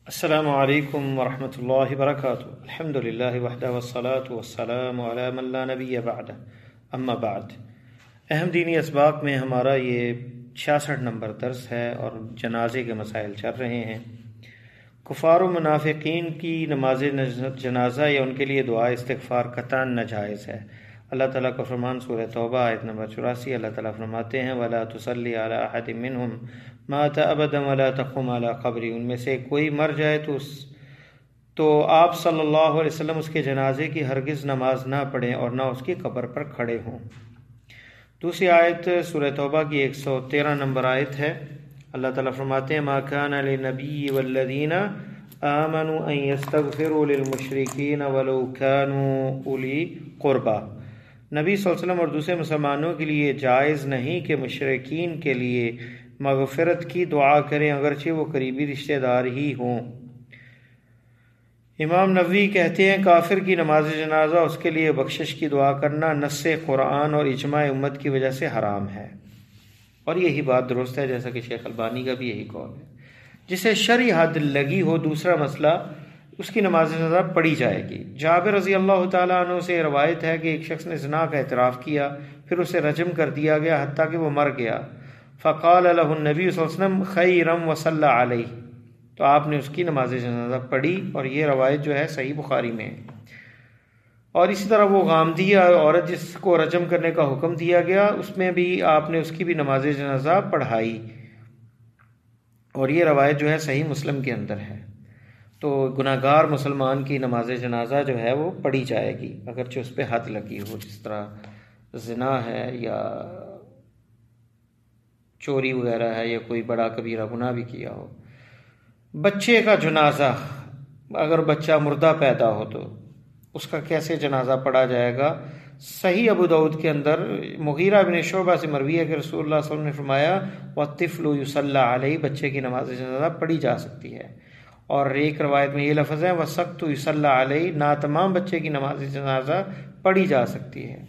السلام علیکم ورحمۃ اللہ وبرکاتہ۔ الحمد للہ وحدہ والصلاة والسلام علی من لا نبی بعدہ، اما بعد۔ اہم دینی اسباق میں ہمارا یہ 66 نمبر درس ہے اور جنازے کے مسائل چل رہے ہیں۔ کفار و منافقین کی نماز جنازہ یا ان کے لیے دعا استغفار قطعاً ناجائز ہے۔ اللہ تعالیٰ کا فرمان سورہ توبہ آیت نمبر 84، اللہ تعالیٰ فرماتے ہیں وَلَا تُصَلِّ عَلَىٰ أَحَدٍ مِّنْهُمْ مَاتَ أَبَدًا وَلَا تَقُمْ عَلَىٰ قَبْرِهِ، ان میں سے کوئی مر جائے تو آپ صلی اللہ علیہ وسلم اس کے جنازے کی ہرگز نماز نہ پڑھیں اور نہ اس کی قبر پر کھڑے ہوں۔ دوسری آیت سورہ توبہ کی 113 نمبر آیت ہے، اللہ تعالیٰ فرماتے ہیں مَا كَانَ لِلنَّبِيِّ وَالَّذِينَ آمَنُوا أَن يَسْتَغْفِرُوا لِلْمُشْرِكِينَ وَلَوْ كَانُوا أُولِي قُرْبَىٰ، نبی صلی اللہ علیہ وسلم اور دوسرے مسلمانوں کے لیے جائز نہیں کہ مشرکین کے لیے مغفرت کی دعا کریں اگرچہ وہ قریبی رشتہ دار ہی ہوں۔ امام نووی کہتے ہیں کافر کی نماز جنازہ اس کے لیے بخشش کی دعا کرنا نص قرآن اور اجماع امت کی وجہ سے حرام ہے، اور یہی بات درست ہے جیسا کہ شیخ البانی کا بھی یہی قول ہے۔ جسے شرعی حد لگی ہو، دوسرا مسئلہ، اس کی نماز جنازہ پڑھی جائے گی۔ جابر رضی اللہ تعالیٰ عنہ سے روایت ہے کہ ایک شخص نے زنا کا اعتراف کیا، پھر اسے رجم کر دیا گیا حتیٰ کہ وہ مر گیا۔ فقال له النبی صلی اللہ علیہ وسلم خیرا وصلی علیہ، تو آپ نے اس کی نماز جنازہ پڑھی، اور یہ روایت جو ہے صحیح بخاری میں ہے۔ اور اسی طرح وہ غامدیہ عورت جس کو رجم کرنے کا حکم دیا گیا، اس میں بھی آپ نے اس کی بھی نماز جنازہ پڑھائی، اور یہ روایت جو ہے صحیح مسلم کے اندر ہے۔ تو گناہگار مسلمان کی نماز جنازہ جو ہے وہ پڑھی جائے گی اگرچہ اس پہ حد لگی ہو، جس طرح زنا ہے یا چوری وغیرہ ہے یا کوئی بڑا کبیرہ گناہ بھی کیا ہو۔ بچے کا جنازہ، اگر بچہ مردہ پیدا ہو تو اس کا کیسے جنازہ پڑھا جائے گا؟ صحیح ابو داؤد کے اندر مغیرہ بن شعبہ سے مروی ہے کہ رسول اللہ صلی اللہ علیہ وسلم نے فرمایا وَالطِّفْلُ يُصَلَّى عَلَيْهِ، بچے کی نماز جنازہ پڑھی جا سکتی ہے۔ اور ایک روایت میں یہ لفظ ہے وَالسَّقْطُ يُصَلَّى عَلَيْهِ، ناتمام بچے کی نماز جنازہ پڑھی جا سکتی ہے۔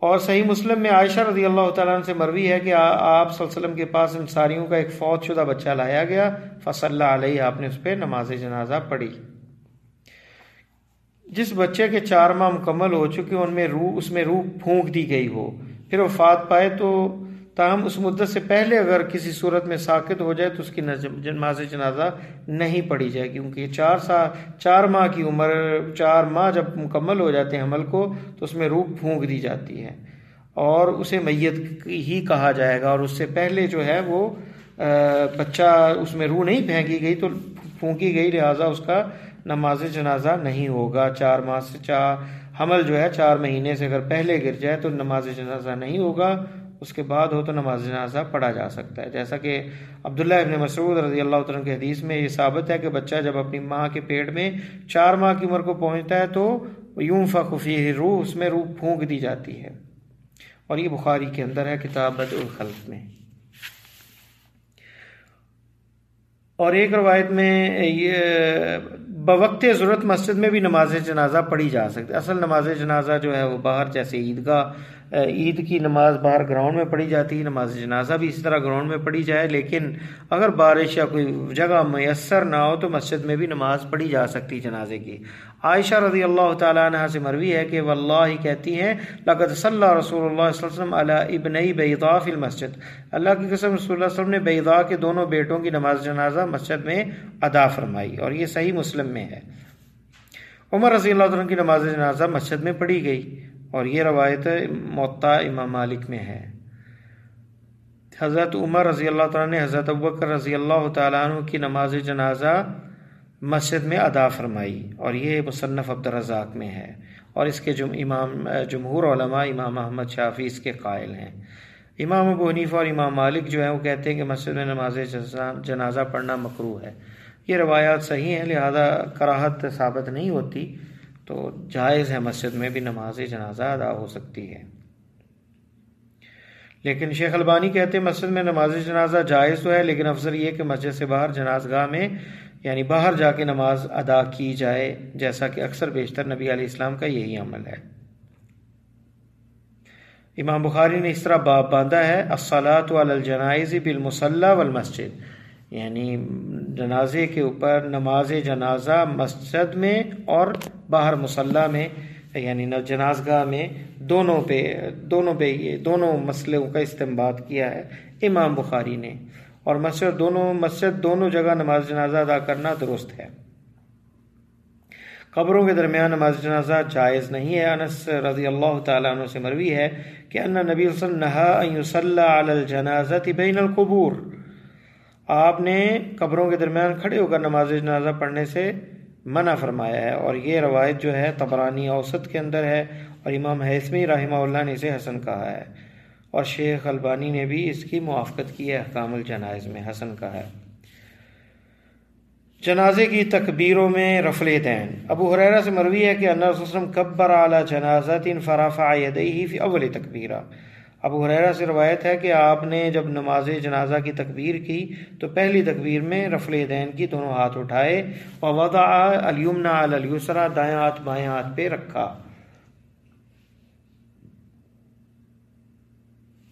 اور صحیح مسلم میں عائشہ رضی اللہ تعالیٰ عنہ سے مروی ہے کہ آپ صلی اللہ علیہ وسلم کے پاس انصاریوں کا ایک فوت شدہ بچہ لایا گیا، فصلی علیہ، آپ نے اس پہ نماز جنازہ پڑھی۔ جس بچے کے 4 ماہ مکمل ہو چکے اس میں روح پھونک دی گئی ہو، پھر وفات پائے تو تاہم اس مدت سے پہلے اگر کسی صورت میں ساقط ہو جائے تو اس کی نماز جنازہ نہیں پڑھی جائے گی، کیونکہ 4 ماہ کی عمر، 4 ماہ جب مکمل ہو جاتے ہیں حمل کو تو اس میں روح پھونک دی جاتی ہے اور اسے میت ہی کہا جائے گا، اور اس سے پہلے جو ہے وہ بچہ اس میں روح نہیں پھینکی گئی تو پھونکی گئی، لہٰذا اس کا نماز جنازہ نہیں ہوگا۔ 4 ماہ سے حمل جو ہے 4 مہینے سے اگر پہلے گر جائے تو نماز جنازہ نہیں ہوگا، اس کے بعد ہو تو نماز جنازہ پڑھا جا سکتا ہے۔ جیسا کہ عبداللہ ابن مسعود رضی اللہ عنہ کی حدیث میں یہ ثابت ہے کہ بچہ جب اپنی ماں کے پیٹ میں 4 ماہ کی عمر کو پہنچتا ہے تو ينفخ فیہ الروح، اس میں روح پھونک دی جاتی ہے، اور یہ بخاری کے اندر ہے کتاب بدء الخلق میں۔ اور ایک روایت میں یہ بوقت ضرورت مسجد میں بھی نماز جنازہ پڑھی جا سکتی ہے۔ اصل نماز جنازہ جو ہے وہ باہر، جیسے عید کی نماز باہر گراؤنڈ میں پڑھی جاتی ہے، نماز جنازہ بھی اسی طرح گراؤنڈ میں پڑھی جائے، لیکن اگر بارش یا کوئی جگہ میسر نہ ہو تو مسجد میں بھی نماز پڑھی جا سکتی جنازے کی۔ عائشہ رضی اللہ تعالیٰ عنہ سے مروی ہے کہ واللہ کہتی ہیں لقد صلی رسول اللہ صلی اللہ علیہ وسلم علی ابنی بیضاء فی المسجد، اللہ کی قسم رسول اللہ صلی اللہ علیہ وسلم نے بیضاء کے دونوں بیٹوں کی نماز جنازہ مسجد میں ادا فرمائی، اور یہ صحیح مسلم میں ہے۔ عمر رضی اللہ عنہ کی نماز جنازہ مسجد میں پڑھی گئی، اور یہ روایت موطا امام مالک میں ہے۔ حضرت عمر رضی اللہ تعالیٰ نے حضرت ابوبکر رضی اللہ تعالیٰ عنہ کی نماز جنازہ مسجد میں ادا فرمائی، اور یہ مصنف عبدالرزاق میں ہے، اور اس کے جمہور علماء امام احمد شافعی اس کے قائل ہیں۔ امام ابو حنیفہ اور امام مالک جو ہیں وہ کہتے ہیں کہ مسجد میں نماز جنازہ پڑھنا مکروہ ہے۔ یہ روایات صحیح ہیں، لہذا کراہت ثابت نہیں ہوتی، تو جائز ہے مسجد میں بھی نماز جنازہ ادا ہو سکتی ہے۔ لیکن شیخ البانی کہتے ہیں مسجد میں نماز جنازہ جائز تو ہے، لیکن افضل یہ کہ مسجد سے باہر جنازگاہ میں یعنی باہر جا کے نماز ادا کی جائے، جیسا کہ اکثر بیشتر نبی علیہ السلام کا یہی عمل ہے۔ امام بخاری نے اس طرح باب باندھا ہے الصلاۃ علی الجنائز بالمصلی والمسجد، یعنی جنازے کے اوپر نماز جنازہ مسجد میں اور باہر مصلی میں یعنی جنازگاہ میں دونوں پہ یہ دونوں مسئلوں کا استنباط کیا ہے امام بخاری نے، اور مسجد دونوں جگہ نماز جنازہ ادا کرنا درست ہے۔ قبروں کے درمیان نماز جنازہ جائز نہیں ہے۔ انس رضی اللہ تعالیٰ عنہ سے مروی ہے کہ ان نبی صلی اللہ علیہ وسلم نہا ان یصلی علی الجنازۃ بین القبور، آپ نے قبروں کے درمیان کھڑے ہو کر نماز جنازہ پڑھنے سے منع فرمایا ہے، اور یہ روایت جو ہے طبرانی اوسط کے اندر ہے، اور امام حیثمی رحمہ اللہ نے اسے حسن کہا ہے، اور شیخ البانی نے بھی اس کی موافقت کی ہے، احکام الجنائز میں حسن کہا ہے۔ جنازے کی تکبیروں میں رفع الیدین، ابو ہریرہ سے مروی ہے کہ ان رسول اللہ صلی اللہ علیہ وسلم کبر علی جنازۃ فرفع یدیہ فی اول تکبیرہ، ابو ہریرہ سے روایت ہے کہ آپ نے جب نماز جنازہ کی تکبیر کی تو پہلی تکبیر میں رفع الیدین کی، دونوں ہاتھ اٹھائے، ووضع الیمنی علی الیسری، دائیں ہاتھ بائیں ہاتھ پہ رکھا۔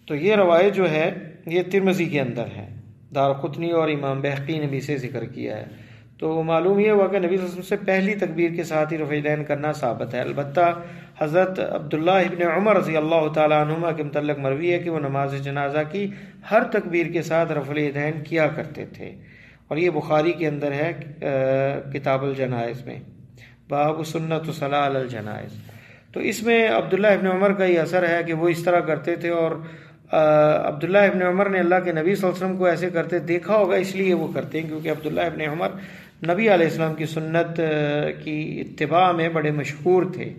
تو یہ روایت جو ہے یہ ترمذی کے اندر ہے، دارقطنی اور امام بہقی نے بھی اسے ذکر کیا ہے۔ تو معلوم یہ ہوا کہ نبی صلی اللہ علیہ وسلم سے پہلی تکبیر کے ساتھ ہی رفع الیدین کرنا ثابت ہے۔ البتہ حضرت عبداللہ ابن عمر رضی اللہ تعالیٰ عنہما کے متعلق مروی ہے کہ وہ نماز جنازہ کی ہر تکبیر کے ساتھ رفع الیدین کیا کرتے تھے، اور یہ بخاری کے اندر ہے کتاب الجنائز میں، باب سنت صلاۃ علی الجنائز۔ تو اس میں عبداللہ ابن عمر کا یہ اثر ہے کہ وہ اس طرح کرتے تھے، اور عبداللہ ابن عمر نے اللہ کے نبی صلی اللہ علیہ وسلم کو ایسے کرتے دیکھا ہوگا، اس لیے وہ کرتے ہیں، کیونکہ عبداللہ ابن عمر نبی علیہ السلام کی سنت کی اتباع میں بڑے مشہور تھے۔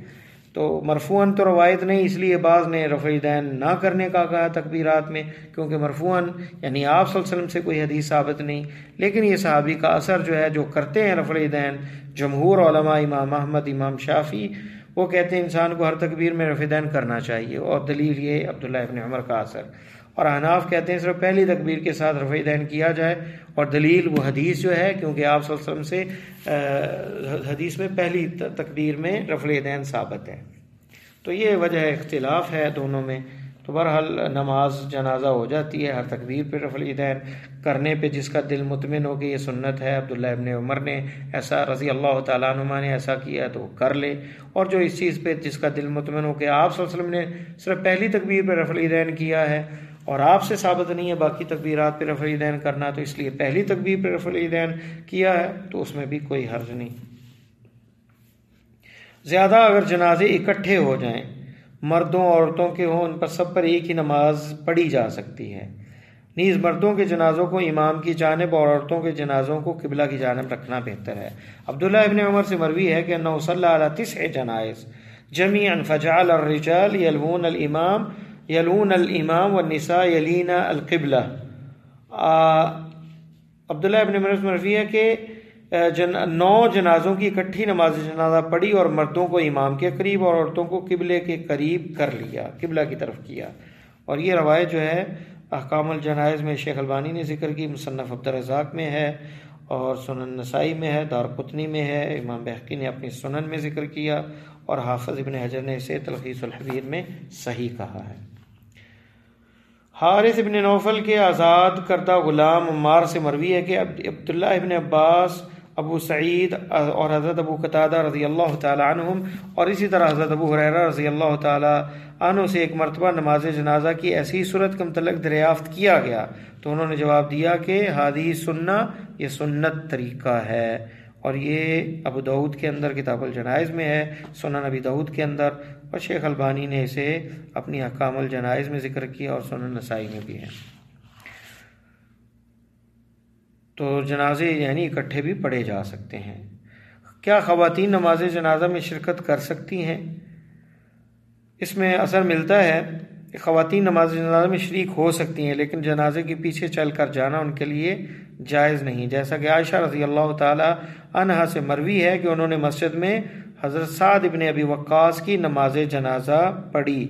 تو مرفوعاً تو روایت نہیں، اس لیے بعض نے رفع الیدین نہ کرنے کا کہا تکبیرات میں، کیونکہ مرفوعاً یعنی آپ صلی اللہ علیہ وسلم سے کوئی حدیث ثابت نہیں، لیکن یہ صحابی کا اثر جو ہے جو کرتے ہیں رفع الیدین، جمہور علماء امام احمد، امام شافعی، وہ کہتے ہیں انسان کو ہر تکبیر میں رفع الیدین کرنا چاہیے، اور دلیل یہ عبداللہ ابن عمر کا اثر۔ اور احناف کہتے ہیں صرف پہلی تکبیر کے ساتھ رفع الیدین کیا جائے، اور دلیل وہ حدیث جو ہے، کیونکہ آپ صلی اللہ علیہ وسلم سے حدیث میں پہلی تکبیر میں رفع الیدین ثابت ہے۔ تو یہ وجہ اختلاف ہے دونوں میں۔ تو بہرحال نماز جنازہ ہو جاتی ہے، ہر تکبیر پہ رفع الیدین کرنے پہ جس کا دل مطمئن ہو کہ یہ سنت ہے، عبداللہ ابن عمر نے ایسا رضی اللہ تعالیٰ عنہما نے ایسا کیا تو کر لے، اور جو اس چیز پہ جس کا دل مطمئن ہو کہ آپ صلی اللہ علیہ وسلم نے صرف پہلی تکبیر پہ رفع الیدین کیا ہے اور آپ سے ثابت نہیں ہے باقی تکبیرات پہ رفع الیدین کرنا، تو اس لیے پہلی تکبیر پہ رفع الیدین کیا ہے، تو اس میں بھی کوئی حرج نہیں۔ زیادہ اگر جنازے اکٹھے ہو جائیں، مردوں عورتوں کے ہوں، ان پر سب پر ایک ہی نماز پڑھی جا سکتی ہے۔ نیز مردوں کے جنازوں کو امام کی جانب اور عورتوں کے جنازوں کو قبلہ کی جانب رکھنا بہتر ہے۔ عبداللہ ابن عمر سے مروی ہے کہ انہ صلی علی 9 جنائز جميعا فجعل الرجال يلون الامام والنساء يلين القبلہ۔ عبداللہ ابن عمر سے مروی ہے کہ 9 جنازوں کی اکٹھی نماز جنازہ پڑھی، اور مردوں کو امام کے قریب اور عورتوں کو قبلے کے قریب کر لیا، قبلہ کی طرف کیا۔ اور یہ روایت جو ہے احکام الجنائز میں شیخ البانی نے ذکر کی، مصنف عبدالرزاق میں ہے، اور سنن نسائی میں ہے، دارقطنی میں ہے، امام بہقی نے اپنی سنن میں ذکر کیا، اور حافظ ابن حجر نے اسے تلخیص الحبیر میں صحیح کہا ہے۔ حارث ابن نوفل کے آزاد کردہ غلام عمار سے مروی ہے کہ عبداللہ ابن عباس، ابو سعید اور حضرت ابو قتادہ رضی اللہ تعالی عنہم، اور اسی طرح حضرت ابو ہریرہ رضی اللہ تعالی عنہ سے ایک مرتبہ نماز جنازہ کی ایسی صورت کے متعلق دریافت کیا گیا، تو انہوں نے جواب دیا کہ ہادی سنہ، یہ سنت طریقہ ہے، اور یہ ابو داؤد کے اندر کتاب الجنائز میں ہے، سنن ابی داؤد کے اندر، اور شیخ البانی نے اسے اپنی احکام الجنائز میں ذکر کیا، اور سنن نسائی میں بھی ہے۔ تو جنازے یعنی اکٹھے بھی پڑھے جا سکتے ہیں۔ کیا خواتین نماز جنازہ میں شرکت کر سکتی ہیں؟ اس میں اثر ملتا ہے کہ خواتین نماز جنازہ میں شریک ہو سکتی ہیں، لیکن جنازے کے پیچھے چل کر جانا ان کے لیے جائز نہیں، جیسا کہ عائشہ رضی اللہ تعالی عنہا سے مروی ہے کہ انہوں نے مسجد میں حضرت سعد ابن ابی وقاص کی نماز جنازہ پڑھی،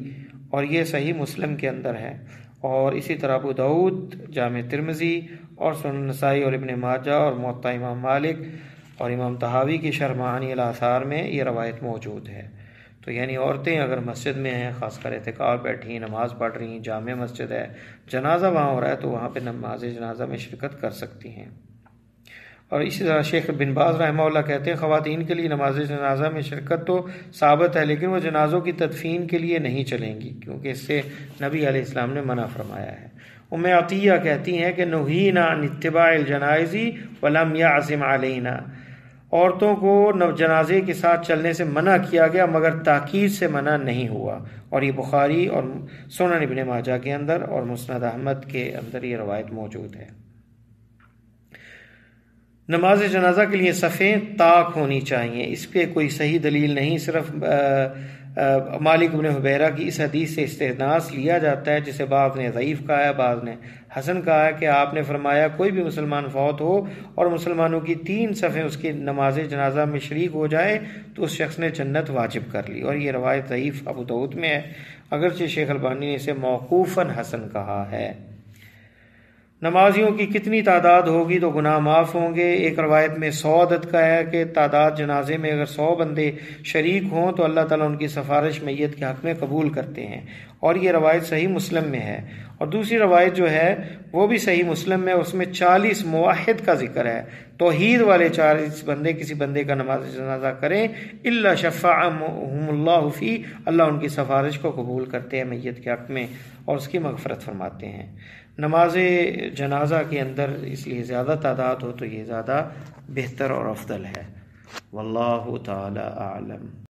اور یہ صحیح مسلم کے اندر ہے، اور اسی طرح ابو داؤد، جامع ترمذی اور سنن نسائی اور ابن ماجہ اور موطا امام مالک اور امام طحاوی کی شرح معانی الاثار میں یہ روایت موجود ہے۔ تو یعنی عورتیں اگر مسجد میں ہیں، خاص کر اعتکاف بیٹھی ہیں، نماز پڑھ رہی ہیں، جامع مسجد ہے، جنازہ وہاں ہو رہا ہے، تو وہاں پہ نماز جنازہ میں شرکت کر سکتی ہیں۔ اور اسی طرح شیخ بن باز رحمہ اللہ کہتے ہیں خواتین کے لیے نماز جنازہ میں شرکت تو ثابت ہے، لیکن وہ جنازوں کی تدفین کے لیے نہیں چلیں گی، کیونکہ اس سے نبی علیہ السلام نے منع فرمایا ہے۔ ام عطیہ کہتی ہیں کہ نہینا عن اتباع الجنائز ولم یعزم علینا، عورتوں کو جنازے کے ساتھ چلنے سے منع کیا گیا مگر تاکید سے منع نہیں ہوا، اور یہ بخاری اور سنن ابن ماجہ کے اندر اور مسند احمد کے اندر یہ روایت موجود ہے۔ نماز جنازہ کے لیے صفیں طاق ہونی چاہیے، اس پہ کوئی صحیح دلیل نہیں، صرف مالک بن حبیرہ کی اس حدیث سے استثناء لیا جاتا ہے، جسے بعض نے ضعیف کہا ہے، بعض نے حسن کہا ہے، کہ آپ نے فرمایا کوئی بھی مسلمان فوت ہو اور مسلمانوں کی 3 صفیں اس کی نماز جنازہ میں شریک ہو جائے تو اس شخص نے جنت واجب کر لی، اور یہ روایت ضعیف ابو داؤد میں ہے، اگرچہ شیخ البانی نے اسے موقوفاً حسن کہا ہے۔ نمازیوں کی کتنی تعداد ہوگی تو گناہ معاف ہوں گے؟ ایک روایت میں 100 عدد کا ہے کہ تعداد جنازے میں اگر 100 بندے شریک ہوں تو اللہ تعالیٰ ان کی سفارش میت کے حق میں قبول کرتے ہیں، اور یہ روایت صحیح مسلم میں ہے۔ اور دوسری روایت جو ہے وہ بھی صحیح مسلم میں، اس میں 40 موحد کا ذکر ہے، توحید والے 40 بندے کسی بندے کا نماز جنازہ کریں، الا شفعهم اللہ فی، اللہ ان کی سفارش کو قبول کرتے ہیں میت کے حق میں اور اس کی مغفرت فرماتے ہیں۔ نماز جنازہ کے اندر اس لیے زیادہ تعداد ہو تو یہ زیادہ بہتر اور افضل ہے۔ واللہ تعالی اعلم۔